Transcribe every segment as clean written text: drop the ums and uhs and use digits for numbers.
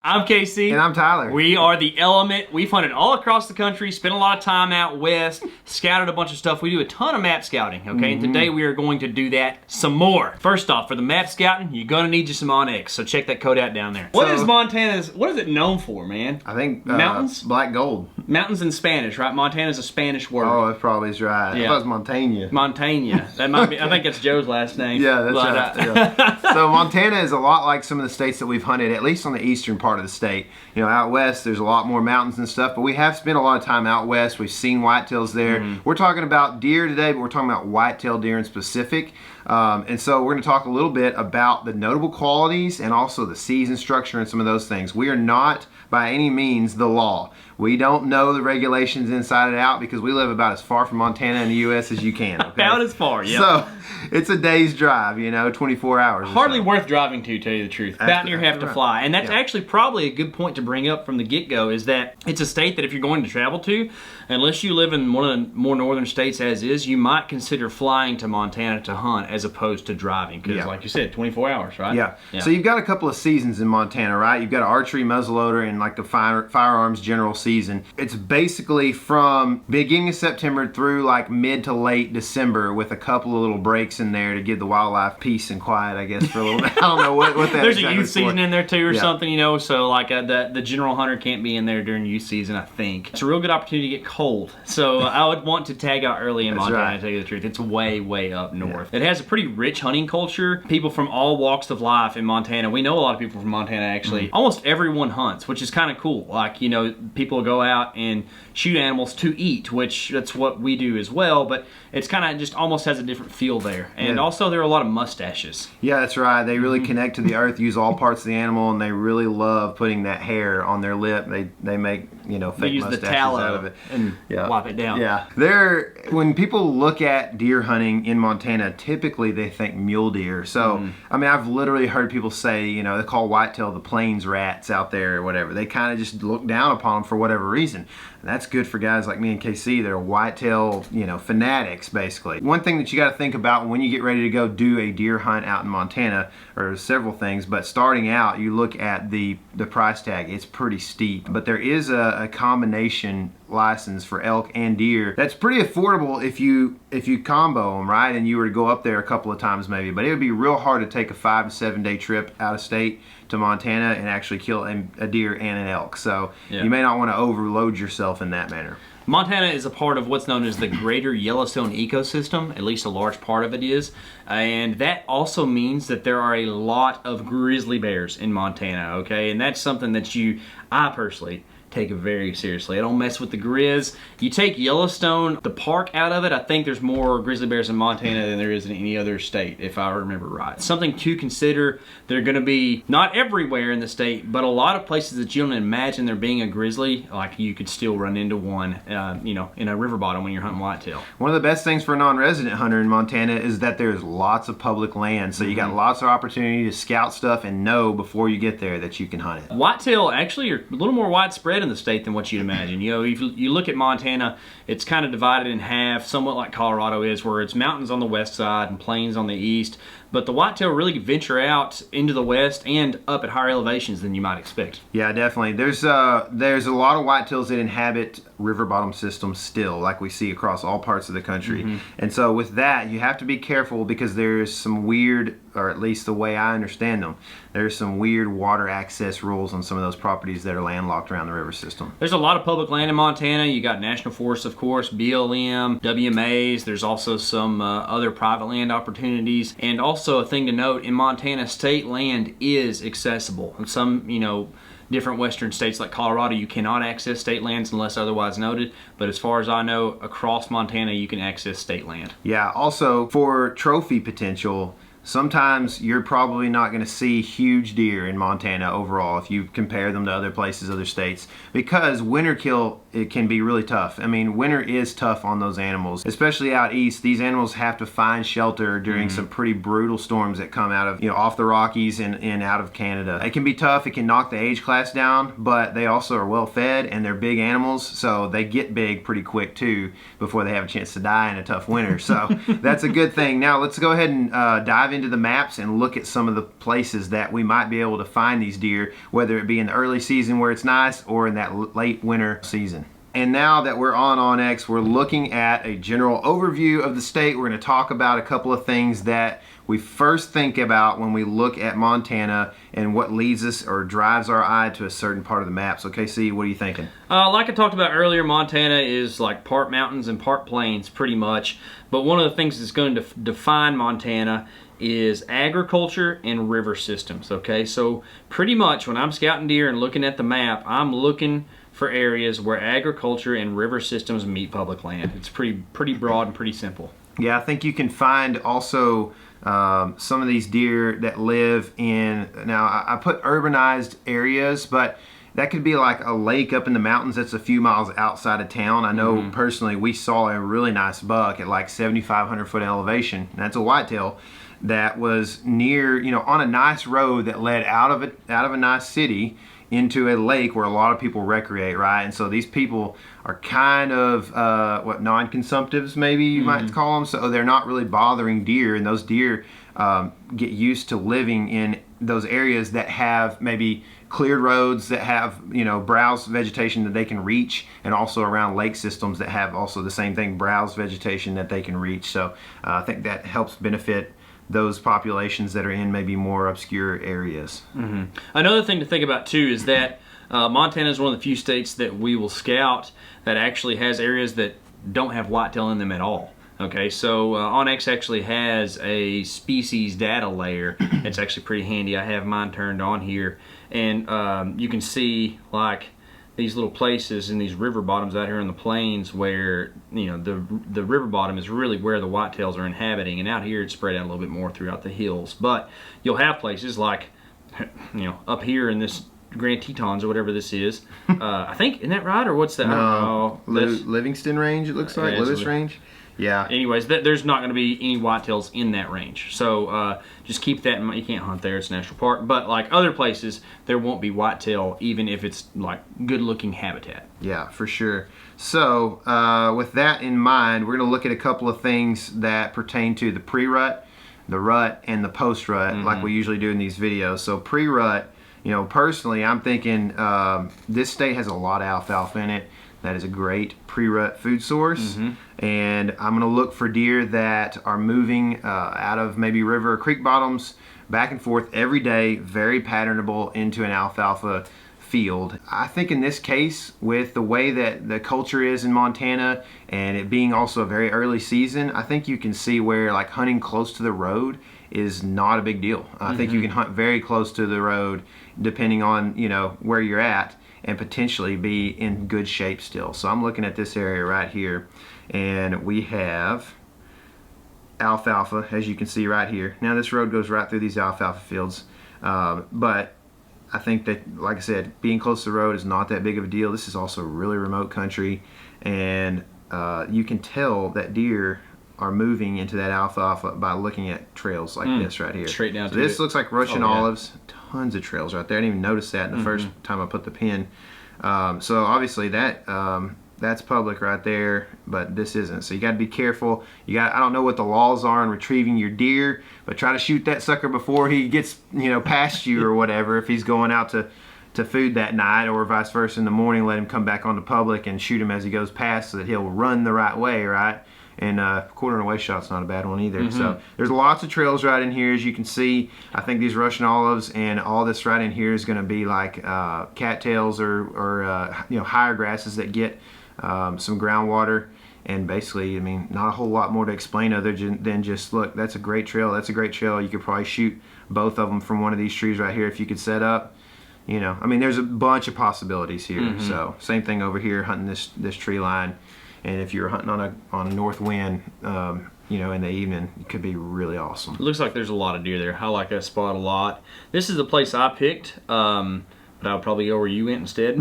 I'm Casey. And I'm Tyler. We are the Element. We've hunted all across the country, spent a lot of time out west, scouted a bunch of stuff. We do a ton of map scouting, okay? And today we are going to do that some more. First off, for the map scouting, you're gonna need you some Onyx, so check that code out down there. What is it known for, man? I think mountains? Black gold. Mountains in Spanish, right? Montana's a Spanish word. Oh, that probably is right. Yeah. I thought it was Montana. Montana. That might be, I think that's Joe's last name. Yeah, that's right. Yeah. So Montana is a lot like some of the states that we've hunted, at least on the eastern part of the state. You know, out west, there's a lot more mountains and stuff, but we have spent a lot of time out west. We've seen whitetails there. We're talking about deer today, but we're talking about whitetail deer in specific. And so we're going to talk a little bit about the notable qualities and also the season structure and some of those things. We are not by any means the law. We don't know the regulations inside and out because we live about as far from Montana in the U.S. as you can. Okay? About as far, yeah. So it's a day's drive, you know, 24 hours. Hardly worth driving to tell you the truth. About near have to fly. And that's actually probably a good point to bring up from the get-go is that it's a state that if you're going to travel to, unless you live in one of the more northern states as is, you might consider flying to Montana to hunt as opposed to driving. Because like you said, 24 hours, right? Yeah. So you've got a couple of seasons in Montana, right? You've got archery, muzzleloader, and like the firearms general season. It's basically from beginning of September through like mid to late December with a couple of little breaks in there to give the wildlife peace and quiet, I guess, for a little bit. I don't know what that There's exactly a youth season in there too or Yeah. something, you know, so like the general hunter can't be in there during youth season, I think. It's a real good opportunity to get cold. So I would want to tag out early in Montana, to tell you the truth. It's way, way up north. It has a pretty rich hunting culture. People from all walks of life in Montana. We know a lot of people from Montana, actually. Almost everyone hunts, which is kind of cool. Like, you know, people go out and shoot animals to eat, which that's what we do as well, but it's kind of just almost has a different feel there. And also there are a lot of mustaches. Yeah, that's right. They really connect to the earth, use all parts of the animal, and they really love putting that hair on their lip. They make, you know, fake use mustaches the tallow out of it. and wipe it down. Yeah. When people look at deer hunting in Montana, typically they think mule deer. So, I mean, I've literally heard people say, you know, they call whitetail the plains rats out there or whatever. They kind of just look down upon them for whatever reason. And that's good for guys like me and KC. They're whitetail, you know, fanatics, basically. One thing that you got to think about when you get ready to go do a deer hunt out in Montana, or several things, but starting out, you look at the price tag. It's pretty steep, but there is a combination license for elk and deer that's pretty affordable if you combo them, right, and you were to go up there a couple of times maybe. But it would be real hard to take a 5 to 7 day trip out of state to Montana and actually kill a deer and an elk. So you may not want to overload yourself in that manner. Montana is a part of what's known as the greater Yellowstone ecosystem, at least a large part of it is, and that also means that there are a lot of grizzly bears in Montana, okay? And that's something that I personally take it very seriously. I don't mess with the grizz. You take Yellowstone, the park, out of it, I think there's more grizzly bears in Montana than there is in any other state, if I remember right. Something to consider, they're gonna be not everywhere in the state, but a lot of places that you don't imagine there being a grizzly, like you could still run into one, you know, in a river bottom when you're hunting whitetail. One of the best things for a non-resident hunter in Montana is that there's lots of public land, so you got lots of opportunity to scout stuff and know before you get there that you can hunt it. Whitetail actually are a little more widespread in the state than what you'd imagine. You know, if you look at Montana, it's kind of divided in half, somewhat like Colorado is, where it's mountains on the west side and plains on the east. But the whitetail really venture out into the west and up at higher elevations than you might expect. Yeah, definitely. There's a lot of whitetails that inhabit river bottom systems still, like we see across all parts of the country. And so with that, you have to be careful because there's some weird, or at least the way I understand them, there's some weird water access rules on some of those properties that are landlocked around the river system. There's a lot of public land in Montana. You got national forests, of course, BLM, WMAs. There's also some other private land opportunities. And also a thing to note, in Montana, state land is accessible. In some, you know, different western states like Colorado, you cannot access state lands unless otherwise noted, but as far as I know, across Montana you can access state land. Yeah, also for trophy potential, sometimes you're probably not going to see huge deer in Montana overall if you compare them to other places, other states, because winter kill, it can be really tough. I mean, winter is tough on those animals, especially out east. These animals have to find shelter during some pretty brutal storms that come out of, you know, off the Rockies and out of Canada. It can be tough. It can knock the age class down, but they also are well fed and they're big animals, so they get big pretty quick too before they have a chance to die in a tough winter. So that's a good thing. Now let's go ahead and dive dive into the maps and look at some of the places that we might be able to find these deer, whether it be in the early season where it's nice or in that late winter season. And now that we're on onX, we're looking at a general overview of the state. We're going to talk about a couple of things that we first think about when we look at Montana and what leads us or drives our eye to a certain part of the map. So KC, what are you thinking? Like I talked about earlier, Montana is like part mountains and part plains pretty much. But one of the things that's going to define Montana is agriculture and river systems, okay? So pretty much when I'm scouting deer and looking at the map, I'm looking for areas where agriculture and river systems meet public land. It's pretty broad and pretty simple. Yeah, I think you can find also some of these deer that live in, now I put urbanized areas, but that could be like a lake up in the mountains that's a few miles outside of town. I know personally we saw a really nice buck at like 7,500 foot elevation, and that's a whitetail that was near, you know, on a nice road that led out of a nice city into a lake where a lot of people recreate, right? And so these people are kind of what, non-consumptives maybe you might call them. So they're not really bothering deer, and those deer get used to living in those areas that have maybe cleared roads, that have, you know, browse vegetation that they can reach, and also around lake systems that have also the same thing, browse vegetation that they can reach. So I think that helps benefit those populations that are in maybe more obscure areas. Another thing to think about too is that Montana is one of the few states that we will scout that actually has areas that don't have whitetail in them at all. Okay, so onX actually has a species data layer. It's actually pretty handy. I have mine turned on here, and you can see like these little places in these river bottoms out here in the plains where, you know, the river bottom is really where the whitetails are inhabiting, and out here it's spread out a little bit more throughout the hills. But you'll have places like, you know, up here in this Grand Tetons or whatever this is. I think, isn't that right, or what's that? No, Livingston Range it looks like, Lewis Range. Yeah. Anyways, there's not going to be any whitetails in that range. So just keep that in mind. You can't hunt there. It's a national park. But like other places, there won't be whitetail even if it's like good-looking habitat. Yeah, for sure. So with that in mind, we're going to look at a couple of things that pertain to the pre-rut, the rut, and the post-rut, like we usually do in these videos. So pre-rut, you know, personally, I'm thinking this state has a lot of alfalfa in it. That is a great pre-rut food source, and I'm going to look for deer that are moving out of maybe river or creek bottoms back and forth every day, very patternable into an alfalfa field. I think in this case, with the way that the culture is in Montana and it being also a very early season, I think you can see where like hunting close to the road is not a big deal. I think you can hunt very close to the road depending on, you know, where you're at, and potentially be in good shape still. So I'm looking at this area right here, and we have alfalfa, as you can see right here. Now this road goes right through these alfalfa fields, but I think that, like I said, being close to the road is not that big of a deal. This is also really remote country, and you can tell that deer are moving into that alfalfa by looking at trails like this right here. Straight down so to this it. looks like Russian olives. Tons of trails right there. I didn't even notice that in the first time I put the pin. So obviously that that's public right there, but this isn't. So you got to be careful. I don't know what the laws are on retrieving your deer, but try to shoot that sucker before he gets, you know, past you or whatever. If he's going out to food that night, or vice versa in the morning, let him come back onto public and shoot him as he goes past so that he'll run the right way, right? And quartering away shot's not a bad one either. So there's lots of trails right in here, as you can see. I think these Russian olives and all this right in here is going to be like cattails or you know, higher grasses that get some groundwater. And basically, I mean, not a whole lot more to explain other than just, look, that's a great trail. That's a great trail. You could probably shoot both of them from one of these trees right here if you could set up. You know, I mean, there's a bunch of possibilities here. So same thing over here, hunting this tree line. And if you're hunting on a north wind, you know, in the evening, it could be really awesome. It looks like there's a lot of deer there. I like that spot a lot. This is the place I picked, but I'll probably go where you went instead.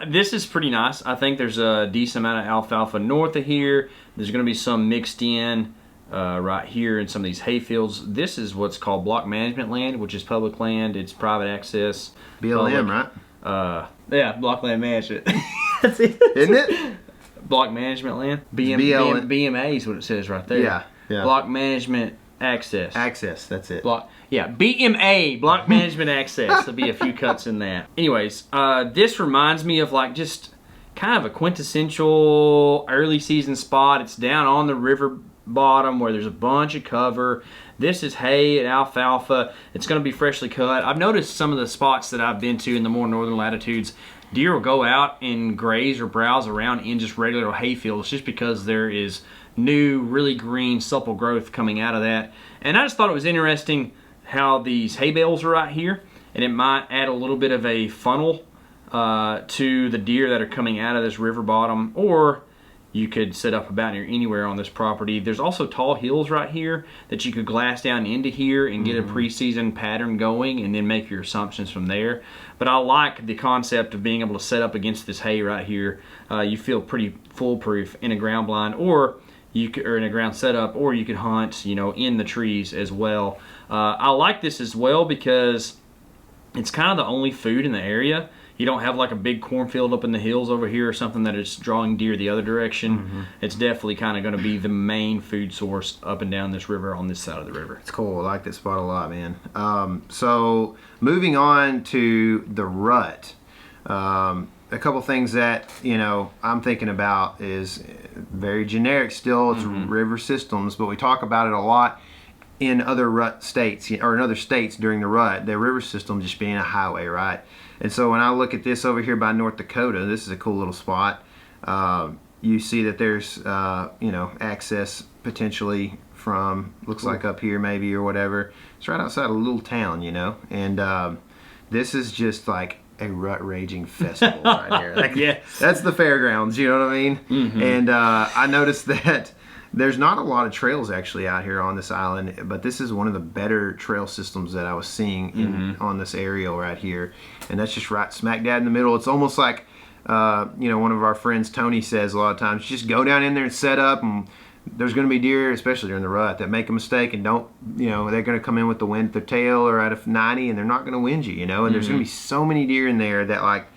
This is pretty nice. I think there's a decent amount of alfalfa north of here. There's going to be some mixed in right here in some of these hay fields. This is what's called block management land, which is public land. It's private access. BLM, right? Yeah, block land management. That's it. Isn't it? Block management land. BMA is what it says right there. Yeah. Block management access. Access, that's it. Block, yeah, BMA, block management access. There'll be a few cuts in that. Anyways, this reminds me of like just kind of a quintessential early season spot. It's down on the river bottom where there's a bunch of cover. This is hay and alfalfa. It's going to be freshly cut. I've noticed some of the spots that I've been to in the more northern latitudes, deer will go out and graze or browse around in just regular hay fields just because there is new, really green, supple growth coming out of that. And I just thought it was interesting how these hay bales are right here, and it might add a little bit of a funnel to the deer that are coming out of this river bottom, or you could set up about near anywhere on this property. There's also tall hills right here that you could glass down into here and get a preseason pattern going and then make your assumptions from there. But I like the concept of being able to set up against this hay right here. You feel pretty foolproof in a ground blind, or you could, or in a ground setup, or you could hunt, you know, in the trees as well. I like this as well because it's kind of the only food in the area. You don't have like a big cornfield up in the hills over here or something that is drawing deer the other direction. It's definitely kind of going to be the main food source up and down this river on this side of the river. It's cool. I like this spot a lot, man. So moving on to the rut. A couple things that, you know, I'm thinking about is very generic still. It's river systems, but we talk about it a lot in other rut states, or in other states during the rut. The river system just being a highway, right? And so when I look at this over here by North Dakota, this is a cool little spot. You see that there's, you know, access potentially from, looks like up here maybe or whatever. It's right outside a little town, you know, and this is just like a rut raging festival right here. Like, yes. That's the fairgrounds, you know what I mean? And I noticed that there's not a lot of trails actually out here on this island, but this is one of the better trail systems that I was seeing in, on this aerial right here. And that's just right smack dab in the middle. It's almost like, you know, one of our friends, Tony, says a lot of times, just go down in there and set up, and there's going to be deer, especially during the rut, that make a mistake and don't, you know, they're going to come in with the wind at their tail or at a 90, and they're not going to wind you, you know. And there's going to be so many deer in there that, like,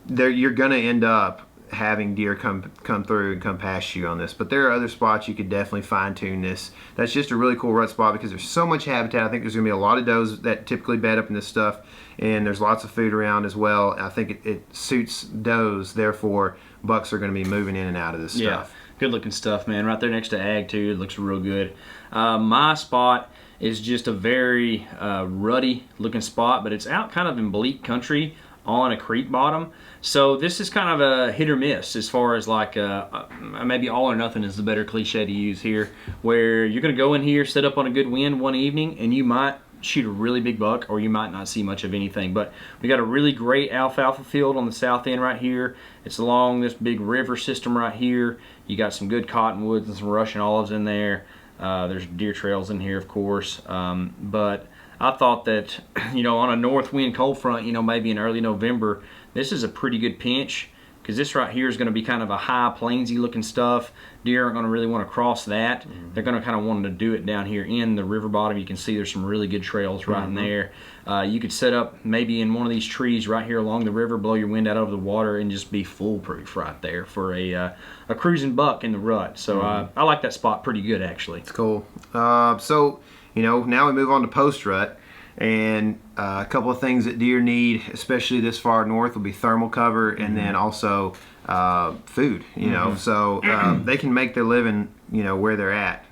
you're going to end up having deer come through and come past you on this. But there are other spots you could definitely fine tune this. That's just a really cool rut spot because there's so much habitat. I think there's going to be a lot of does that typically bed up in this stuff, and there's lots of food around as well. I think it suits does, therefore bucks are going to be moving in and out of this stuff. Good looking stuff, man. Right there next to ag too. It looks real good. My spot is just a very rutty looking spot, but it's out kind of in bleak country on a creek bottom. So this is kind of a hit or miss as far as like maybe all or nothing is the better cliche to use here, where you're going to go in here, set up on a good wind one evening, and you might shoot a really big buck, or you might not see much of anything. But we got a really great alfalfa field on the south end right here. It's along this big river system right here. You got some good cottonwoods and some Russian olives in there. There's deer trails in here, of course. But I thought that, you know, on a north wind cold front, you know, maybe in early November, this is a pretty good pinch, because this right here is going to be kind of a high plainsy looking stuff. Deer aren't going to really want to cross that. They're going to kind of want to do it down here in the river bottom. You can see there's some really good trails right in there. You could set up maybe in one of these trees right here along the river, blow your wind out over the water, and just be foolproof right there for a cruising buck in the rut. So I like that spot pretty good, actually. It's cool. So, you know, now we move on to post-rut. And a couple of things that deer need, especially this far north, will be thermal cover and then also food, you know. So they can make their living, you know, where they're at.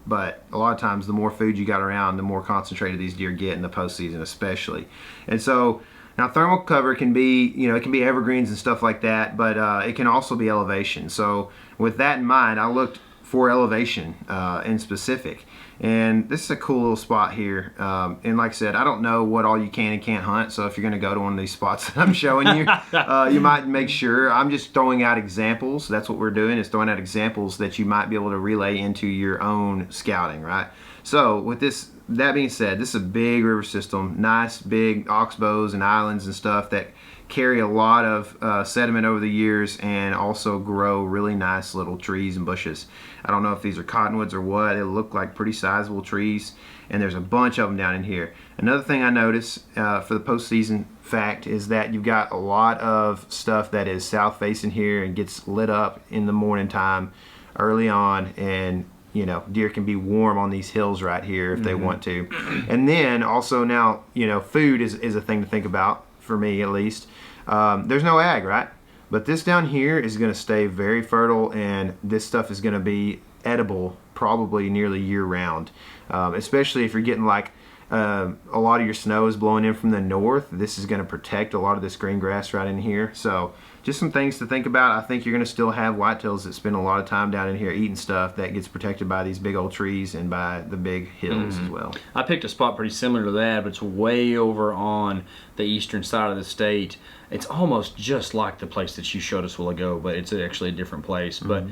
But a lot of times the more food you got around, the more concentrated these deer get in the postseason especially. And so now thermal cover can be, you know, it can be evergreens and stuff like that, but it can also be elevation. So with that in mind, I looked for elevation in specific. And this is a cool little spot here. And like I said, I don't know what all you can and can't hunt. So if you're going to go to one of these spots that I'm showing you, you might make sure. I'm just throwing out examples. That's what we're doing, is throwing out examples that you might be able to relay into your own scouting, right? So with this, that being said, this is a big river system, nice big oxbows and islands and stuff that carry a lot of sediment over the years and also grow really nice little trees and bushes. I don't know if these are cottonwoods or what. They look like pretty sizable trees, and there's a bunch of them down in here. Another thing I noticed for the postseason fact is that you've got a lot of stuff that is south facing here and gets lit up in the morning time early on, and you know, deer can be warm on these hills right here if they want to. And then also now, you know, food is a thing to think about, for me at least. There's no ag, right? But this down here is going to stay very fertile, and this stuff is going to be edible probably nearly year round. Especially if you're getting like a lot of your snow is blowing in from the north. This is going to protect a lot of this green grass right in here. So just some things to think about. I think you're going to still have whitetails that spend a lot of time down in here eating stuff that gets protected by these big old trees and by the big hills as well. I picked a spot pretty similar to that, but it's way over on the eastern side of the state. It's almost just like the place that you showed us a while ago, but it's actually a different place. But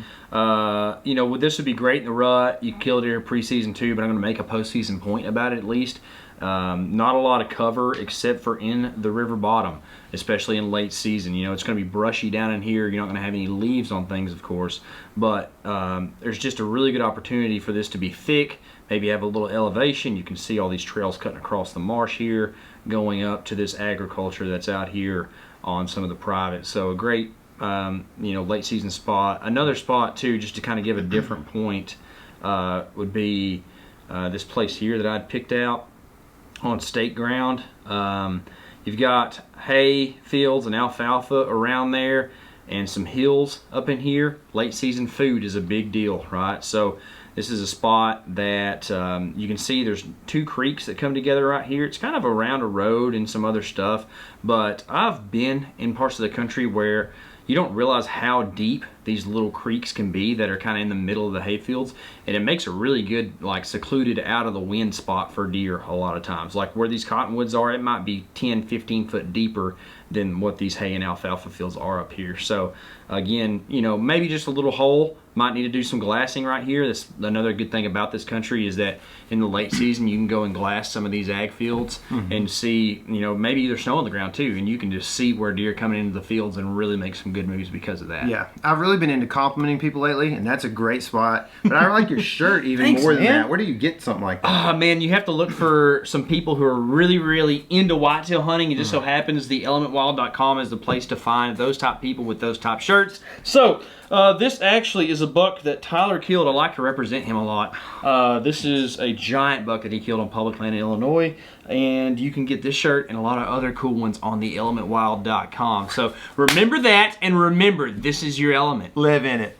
you know, this would be great in the rut. You kill deer preseason too, but I'm going to make a postseason point about it at least. Not a lot of cover except for in the river bottom, especially in late season. You know, it's going to be brushy down in here. You're not going to have any leaves on things, of course, but there's just a really good opportunity for this to be thick. Maybe have a little elevation. You can see all these trails cutting across the marsh here, going up to this agriculture that's out here on some of the private. So a great, you know, late season spot. Another spot too, just to kind of give a different point, would be this place here that I'd picked out on state ground. You've got hay fields and alfalfa around there and some hills up in here. Late season food is a big deal, right? So this is a spot that you can see there's two creeks that come together right here. It's kind of around a road and some other stuff, but I've been in parts of the country where you don't realize how deep these little creeks can be that are kind of in the middle of the hayfields, and it makes a really good, like, secluded out of the wind spot for deer a lot of times. Like where these cottonwoods are, it might be 10-15 foot deeper than what these hay and alfalfa fields are up here. So again, you know, maybe just a little hole. Might need to do some glassing right here. That's another good thing about this country, is that in the late season you can go and glass some of these ag fields and see, you know, maybe there's snow on the ground too, and you can just see where deer are coming into the fields and really make some good moves because of that. Yeah, I've really been into complimenting people lately, and that's a great spot. But I like your shirt even Thanks, more than man. that. Where do you get something like that? Man, you have to look for some people who are really, really into whitetail hunting. It just so happens the elementwild.com is the place to find those type people with those type shirts. So this actually is a buck that Tyler killed. I like to represent him a lot. This is a giant buck that he killed on public land in Illinois, and you can get this shirt and a lot of other cool ones on the elementwild.com. So remember that, and remember, this is your element. Live in it.